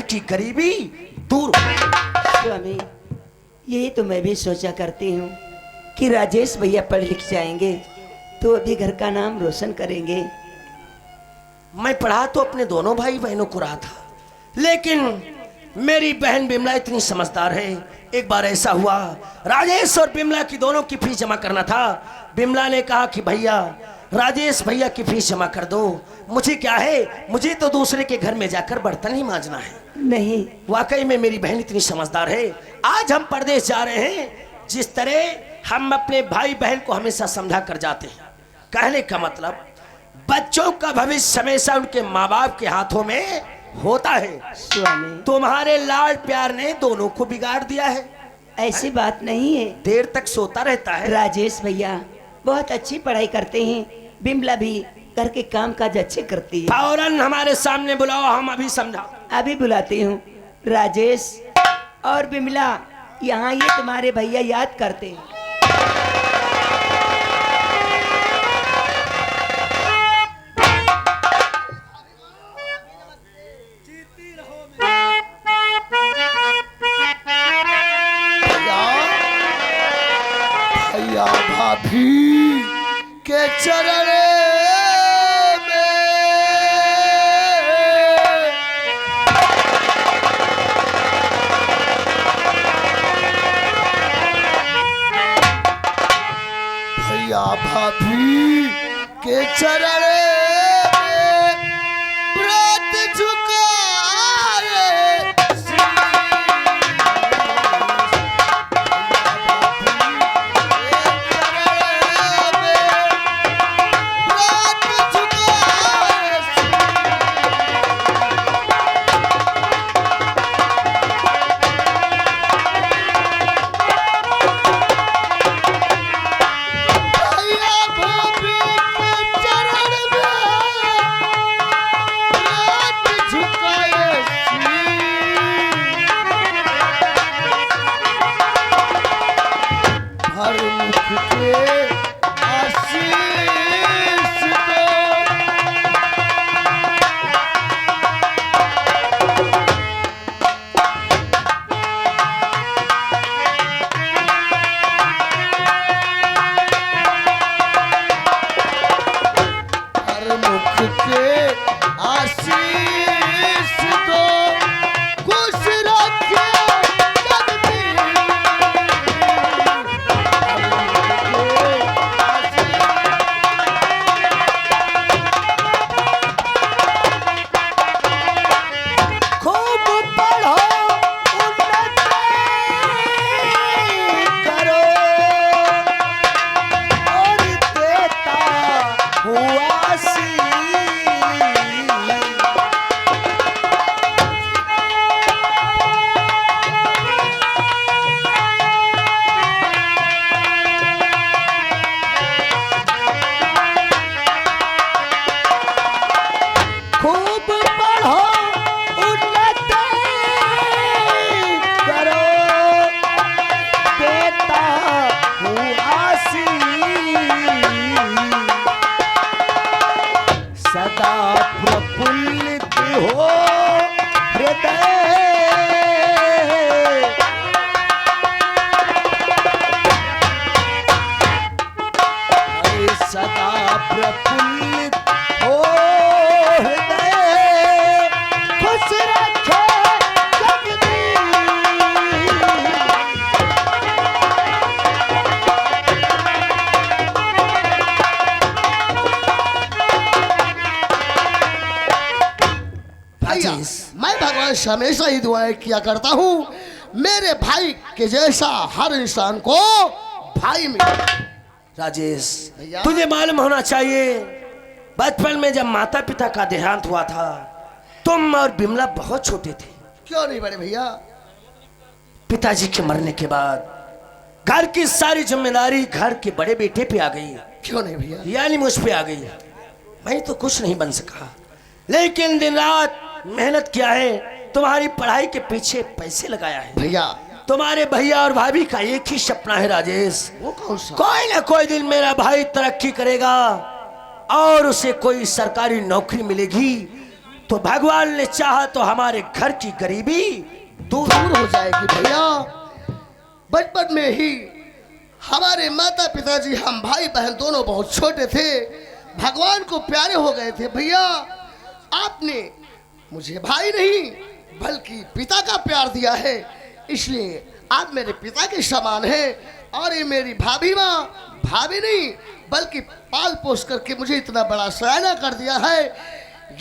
की गरीबी दूर। स्वामी, यही तो मैं भी सोचा करती हूँ कि राजेश भैया पढ़ लिख जाएंगे तो अभी घर का नाम रोशन करेंगे। मैं पढ़ा तो अपने दोनों भाई बहनों को रहा था, लेकिन मेरी बहन बिमला इतनी समझदार है। एक बार ऐसा हुआ, राजेश और बिमला की दोनों की फीस जमा करना था। बिमला ने कहा कि भैया राजेश भैया की फीस जमा कर दो। मुझे क्या है, मुझे तो दूसरे के घर में जाकर बर्तन ही मांजना है। नहीं, वाकई में मेरी बहन इतनी समझदार है। आज हम परदेश जा रहे हैं, जिस तरह हम अपने भाई बहन को हमेशा समझा कर जाते हैं। कहने का मतलब, बच्चों का भविष्य हमेशा उनके माँ बाप के हाथों में होता है। स्वामी, तुम्हारे लाड प्यार ने दोनों को बिगाड़ दिया है। ऐसी बात नहीं है। देर तक सोता रहता है। राजेश भैया बहुत अच्छी पढ़ाई करते हैं, बिमला भी घर के काम काज अच्छे करती है। फौरन हमारे सामने बुलाओ, हम अभी समझा। अभी बुलाती हूँ। राजेश और बिमला, यहाँ ये तुम्हारे भैया याद करते हैं। भैया भाभी के चरण भाभी के चरण में व्रत झुकाए हमेशा ही दुआएं किया करता हूँ मेरे भाई के जैसा हर इंसान को भाई मिले। राजेश, तुझे मालूम होना चाहिए, बचपन में जब माता पिता का देहांत हुआ था, तुम और बिमला बहुत छोटे थे। क्यों नहीं बड़े भैया? पिताजी के मरने के बाद घर की सारी जिम्मेदारी घर के बड़े बेटे पे आ गई। क्यों नहीं भैया? यानी मुझ पे आ गई। मैं तो कुछ नहीं बन सका, लेकिन दिन रात मेहनत किया है, तुम्हारी पढ़ाई के पीछे पैसे लगाया है। भैया, तुम्हारे भैया और भाभी का एक ही सपना है राजेश, वो कौन सा? कोई ना कोई दिन मेरा भाई तरक्की करेगा और उसे कोई सरकारी नौकरी मिलेगी, तो भगवान ने चाहा तो हमारे घर की गरीबी दूर दूर हो जाएगी भैया। बचपन में ही हमारे माता पिताजी, हम भाई बहन दोनों बहुत छोटे थे, भगवान को प्यारे हो गए थे भैया। आपने मुझे भाई नहीं बल्कि पिता का प्यार दिया है, इसलिए आप मेरे पिता के समान हैं। और ये मेरी भाभी माँ, भाभी नहीं बल्कि पाल पोस करके मुझे इतना बड़ा सयाना कर दिया है।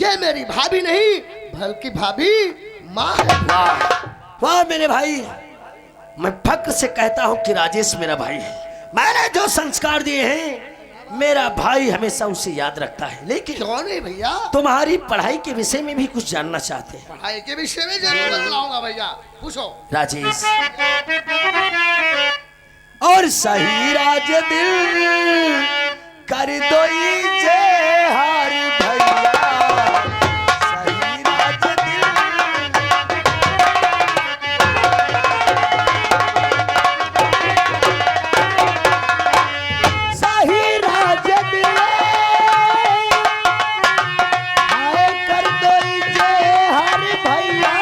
ये मेरी भाभी नहीं बल्कि भाभी माँ है। वाह वाह मेरे भाई, मैं फक्र से कहता हूं कि राजेश मेरा भाई है। मैंने जो संस्कार दिए हैं मेरा भाई हमेशा उसे याद रखता है। लेकिन क्यों नहीं भैया? तुम्हारी पढ़ाई के विषय में भी कुछ जानना चाहते हैं। पढ़ाई के विषय में जरूर बतलाऊंगा भैया, पूछो। राजेश और सही राज दिल कर दो हार भैया, सही राज दिल। सही राज दिल आए कर दो हार भैया,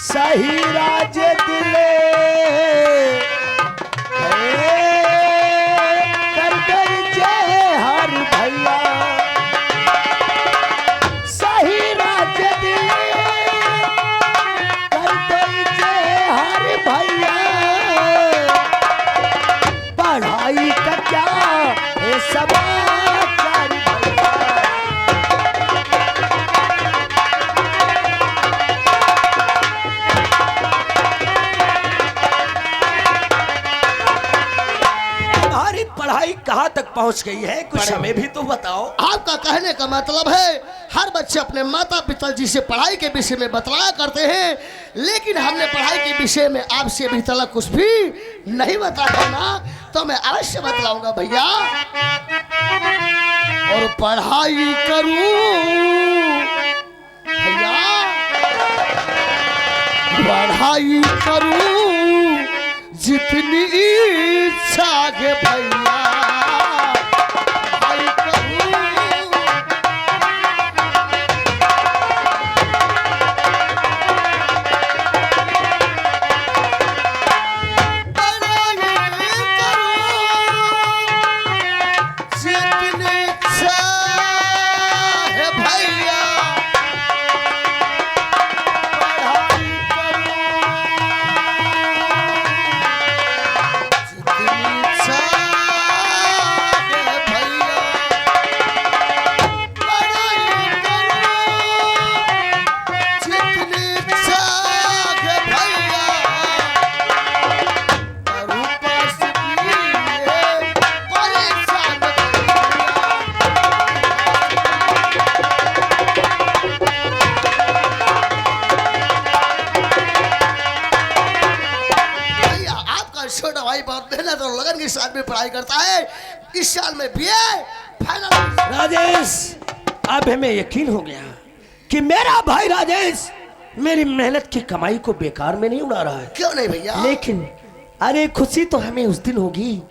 सही राज दिले कर गई जय हर भैया, सही राज दिले कर गई जय हर भैया। पढ़ाई का क्या है समाचार भैया, तुम्हारी पढ़ाई कहाँ तक पहुँच गई है, कुछ हमें भी तो बताओ। आपका कहने का मतलब है हर बच्चे अपने माता पिताजी से पढ़ाई के विषय में बतलाया करते हैं, लेकिन हमने पढ़ाई के विषय में आपसे अभी तक कुछ भी नहीं बताया ना, तो मैं अवश्य बतलाऊंगा भैया। और पढ़ाई करूं भैया, पढ़ाई करूं जितनी इच्छा है भैया, पढ़ाई करूं। छोटा भाई बहुत मेहनत और लगन के साथ में पढ़ाई करता है। इस साल में बीए फाइनल। राजेश अब हमें यकीन हो गया कि मेरा भाई राजेश मेरी मेहनत की कमाई को बेकार में नहीं उड़ा रहा है। क्यों नहीं भैया? लेकिन अरे खुशी तो हमें उस दिन होगी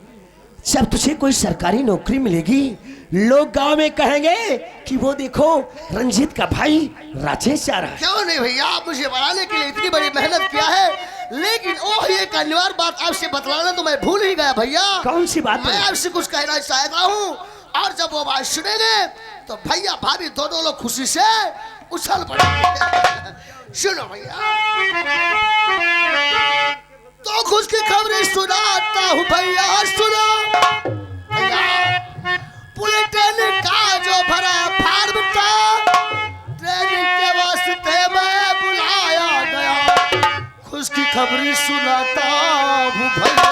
जब तुझे कोई सरकारी नौकरी मिलेगी। लोग गांव में कहेंगे कि वो देखो रंजीत का भाई राजेश जा रहा है। क्यों नहीं भैया, आप मुझे बनाने के लिए इतनी बड़ी मेहनत किया है, लेकिन एक अनिवार्य बात आपसे बतलाना तो मैं भूल ही गया भैया। कौन सी बात? मैं आपसे कुछ कहना चाहता हूँ, और जब वो बात सुनेंगे तो भैया भाभी दोनों लोग खुशी से उछल पड़ेंगे। सुनो भैया, तो खुश की खबरें सुनाता हूँ भैया, सुनो भैया। बुलेटिन का जो भरा फार्म था, ट्रेनिंग के वास्ते मैं बुलाया गया। खुश की खबरें सुनाता हूँ भैया।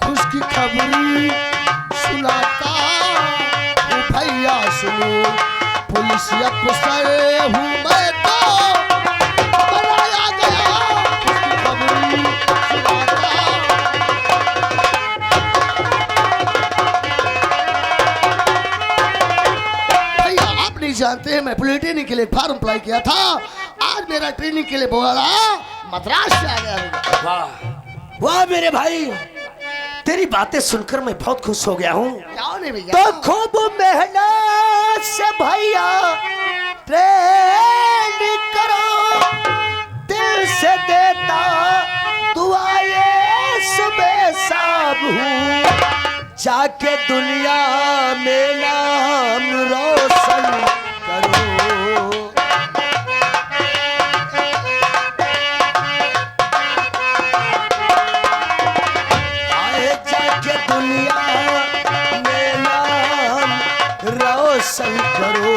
खुश की खबरें सुनाता हूँ भैया, सुनो। पुलिस अफसर हूँ मैं तो बनाया गया। खुश की खबरें सुनाता। भैया आप नहीं जानते हैं, मैं बुलेटिन के लिए फॉर्म अप्लाई किया था। आज मेरा ट्रेनिंग के लिए बोला मद्रास से आ गया हूँ। वाह वाह मेरे भाई, तेरी बातें सुनकर मैं बहुत खुश हो गया हूँ। क्या नहीं भैया, तो खूब मेहनत से भैया ट्रेनिंग करो, दिल से देता दुआएं सुबह शाम हूँ, जाके दुनिया में नाम रोशन करो। आए जाके दुनिया में नाम रोशन करो,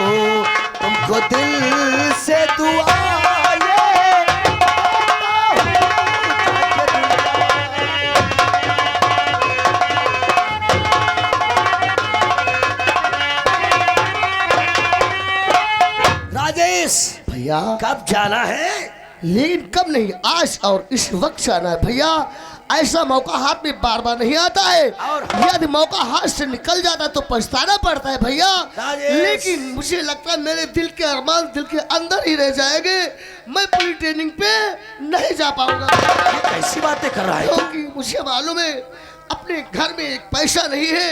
तुमको दिल से दुआ भैया। कब जाना है? लेकिन कब नहीं, आज और इस वक्त जाना है भैया। ऐसा मौका हाथ में बार बार नहीं आता है, और यदि मौका हाथ से निकल जाता है तो पछताना पड़ता है भैया। लेकिन मुझे लगता है मेरे दिल के अरमान दिल के अंदर ही रह जाएंगे, मैं पूरी ट्रेनिंग पे नहीं जा पाऊंगा। कैसी बातें कर रहा है? क्योंकि मुझे मालूम है अपने घर में एक पैसा नहीं है,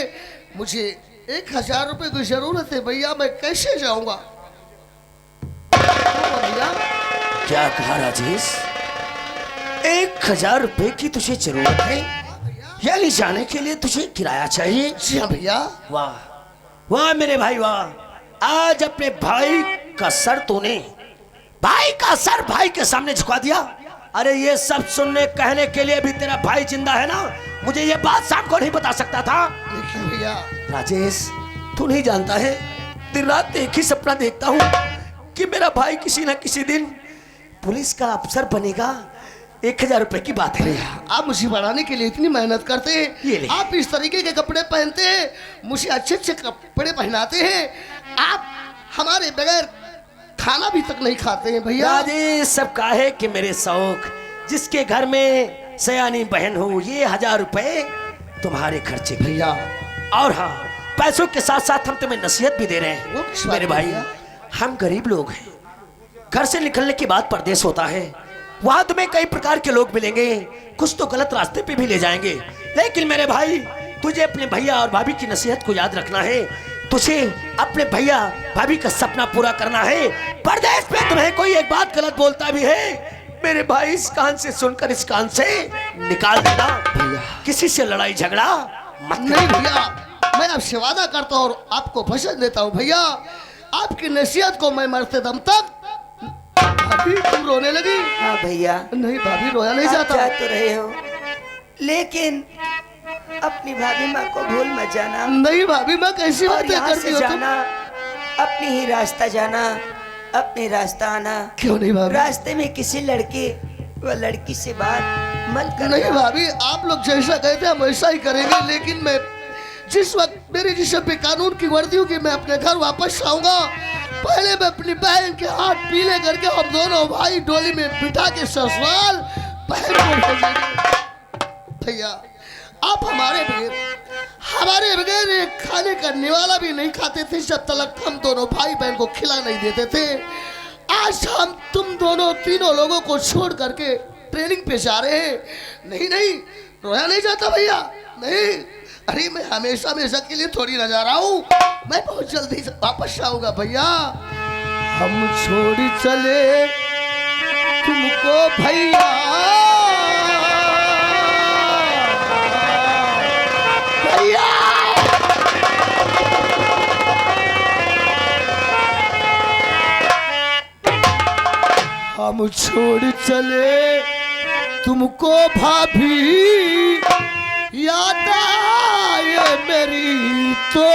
मुझे 1000 रुपए की जरूरत है भैया, मैं कैसे जाऊंगा भैया? क्या कहा राजेश? 1000 रुपए की तुझे जरूरत है, यानी जाने के लिए तुझे किराया चाहिए? जी हाँ भैया। वाह वाह मेरे भाई वाह, आज अपने भाई का सर तूने, भाई का सर भाई के सामने झुका दिया। अरे ये सब सुनने कहने के लिए भी तेरा भाई जिंदा है ना, मुझे ये बात शाम को नहीं बता सकता था। लेकिन भैया राजेश तू नहीं जानता है, दिन रात एक ही सपना देखता हूँ कि मेरा भाई किसी ना किसी दिन पुलिस का अफसर बनेगा। 1000 रुपए की बात है। आप मुझे बढ़ाने के लिए इतनी मेहनत करते ये ले। हैं, आप इस तरीके के कपड़े पहनते हैं, मुझे अच्छे अच्छे कपड़े पहनाते हैं, आप हमारे बगैर खाना भी तक नहीं खाते हैं भैया। राजेश सब काहे कि मेरे शौक, जिसके घर में सयानी बहन हो, ये 1000 रुपए तुम्हारे खर्चे के। भैया और हाँ, पैसों के साथ साथ हम तुम्हें नसीहत भी दे रहे वो हैं। किस बात मेरे की भाई भैया? हम गरीब लोग हैं, घर से निकलने के बाद परदेश होता है, वहां तुम्हें कई प्रकार के लोग मिलेंगे, कुछ तो गलत रास्ते पे भी ले जाएंगे। लेकिन मेरे भाई तुझे अपने भैया और भाभी की नसीहत को याद रखना है, तुझे अपने भैया भाभी का सपना पूरा करना है। परदेश में तुम्हें कोई एक बात गलत बोलता भी है, मेरे भाई इस कान से सुनकर इस कान से निकाल देना भैया, किसी से लड़ाई झगड़ा मत नहीं भैया, मैं आपसे वादा करता हूँ और आपको वचन देता हूँ भैया, आपकी नसीहत को मैं मरते दम तक। भाभी तुम रोने लगी? हाँ भैया, नहीं भाभी, रोया नहीं आप जाता। जा तो रहे हो, लेकिन अपनी भाभी माँ को भूल मत जाना। नहीं भाभी, मैं कैसी और बातें यहाँ करती से हो तुम? जाना, अपनी ही रास्ता जाना, अपने रास्ता आना। क्यों नहीं भाभी? रास्ते में किसी लड़के व लड़की से बात मत करना। नहीं भाभी, आप लोग जैसा कहते हैं हम वैसा ही करेंगे, लेकिन मैं जिस वक्त मेरे जिसम पे कानून की वर्दी होगी मैं अपने घर वापस आऊंगा, पहले मैं अपनी बहन के हाथ पीले करके हम दोनों भाई डोली में बिठा के ससुराल बहन को भेजेंगे। भैया आप हमारे बगैर एक खाने का निवाला भी नहीं खाते थे जब तक हम दोनों भाई बहन को खिला नहीं देते थे। आज हम तुम दोनों तीनों लोगों को छोड़ करके ट्रेनिंग पे जा रहे हैं। नहीं नहीं, रोया नहीं जाता भैया, नहीं। अरे मैं हमेशा के लिए थोड़ी न जा रहा हूँ, मैं बहुत जल्दी वापस आऊंगा भैया। हम छोड़ चले तुमको भैया, भैया हम छोड़ चले तुमको भाभी, याद आए मेरी तो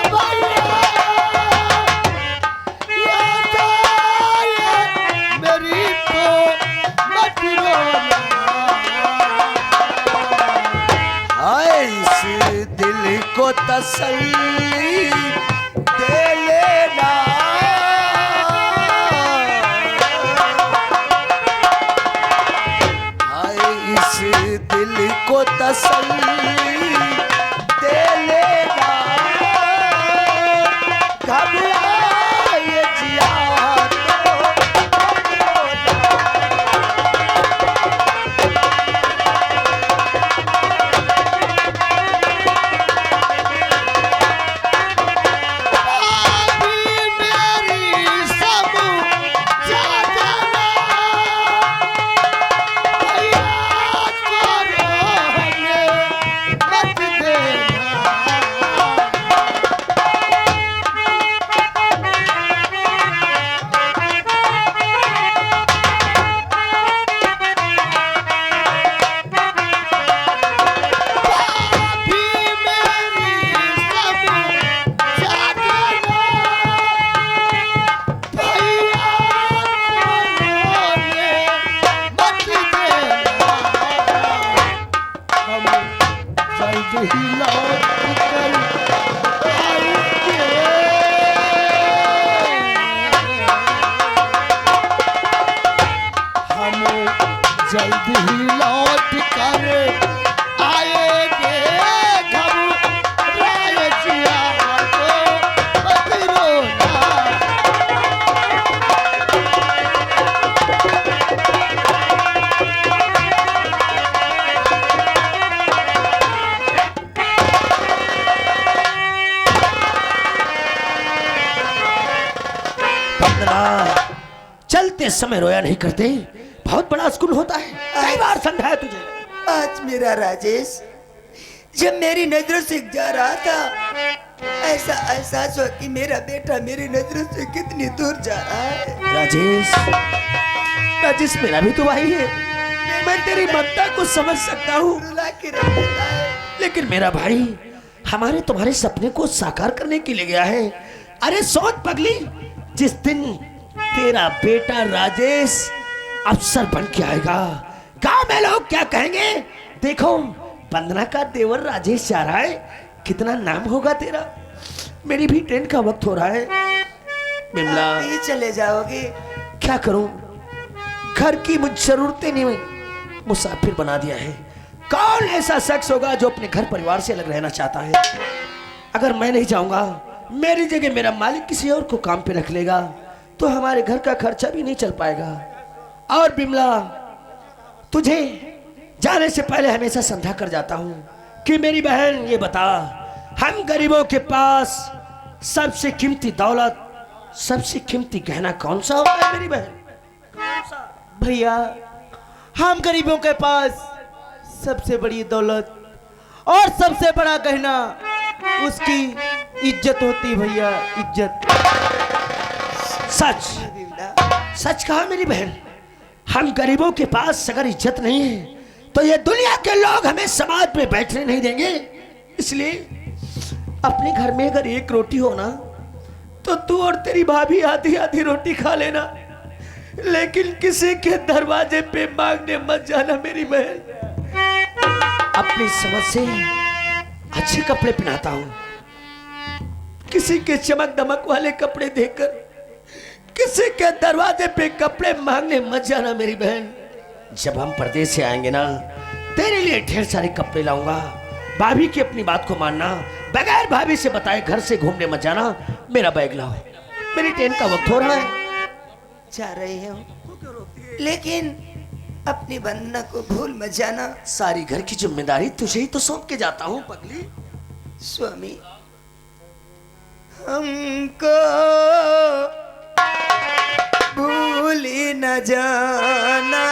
भैया को तसल्ली दे लेना। हाय इस दिल को तसल्ली दे लेना, घबराए जिया जल्द ही लौट कर आएंगे, घबराए जिया तो मत रोना। चलते समय रोया नहीं करते, बहुत बड़ा सुकून होता है। कई बार समझाया तुझे। आज मेरा राजेश जब मेरी नजरों से जा रहा था, ऐसा एहसास हुआ कि मेरा बेटा मेरी नजरों से कितनी दूर जा रहा है। राजेश, राजेश मेरा भी तो भाई है, मैं तेरी ममता को समझ सकता हूँ, रुला के रख देता है। लेकिन मेरा भाई हमारे तुम्हारे सपने को साकार करने के लिए गया है। अरे सोच पगली, जिस दिन तेरा बेटा राजेश अफसर बन के आएगा, गांव में लोग क्या कहेंगे? देखो वंदना का देवर राजेश जा रहा है, कितना नाम होगा तेरा। मेरी भी ट्रेन का वक्त हो रहा है। बिमला, आप ही चले जाओगे? क्या करूं, घर की मुझ जरूरतें नहीं मुसाफिर बना दिया है। कौन ऐसा शख्स होगा जो अपने घर परिवार से अलग रहना चाहता है? अगर मैं नहीं जाऊंगा, मेरी जगह मेरा मालिक किसी और को काम पे रख लेगा, तो हमारे घर का खर्चा भी नहीं चल पाएगा। और बिमला, तुझे जाने से पहले हमेशा समझा कर जाता हूं कि मेरी बहन ये बता, हम गरीबों के पास सबसे कीमती दौलत, सबसे कीमती गहना कौन सा होता है मेरी बहन? भैया, हम गरीबों के पास सबसे बड़ी दौलत और सबसे बड़ा गहना उसकी इज्जत होती भैया, इज्जत। सच सच कहा मेरी बहन, हम गरीबों के पास अगर इज्जत नहीं है तो ये दुनिया के लोग हमें समाज में बैठने नहीं देंगे। इसलिए अपने घर में अगर एक रोटी हो ना, तो तू और तेरी भाभी आधी आधी रोटी खा लेना, लेकिन किसी के दरवाजे पे मांगने मत जाना मेरी बहन। अपनी समझ से अच्छे कपड़े पहनाता हूं, किसी के चमक दमक वाले कपड़े देकर किसी के दरवाजे पे कपड़े मांगने मत जाना मेरी बहन। जब हम परदेश से आएंगे ना, तेरे लिए ढेर सारे कपड़े लाऊंगा। भाभी की अपनी बात को मानना, बगैर भाभी से बताए घर से घूमने मत जाना। मेरा बैग लाओ, मेरी ट्रेन का वक्त हो रहा है। जा रहे हो, लेकिन अपनी वंदना को भूल मत जाना। सारी घर की जिम्मेदारी तुझे ही तो सौंप के जाता हूँ पगली। स्वामी, हमको भूल ही न जाना।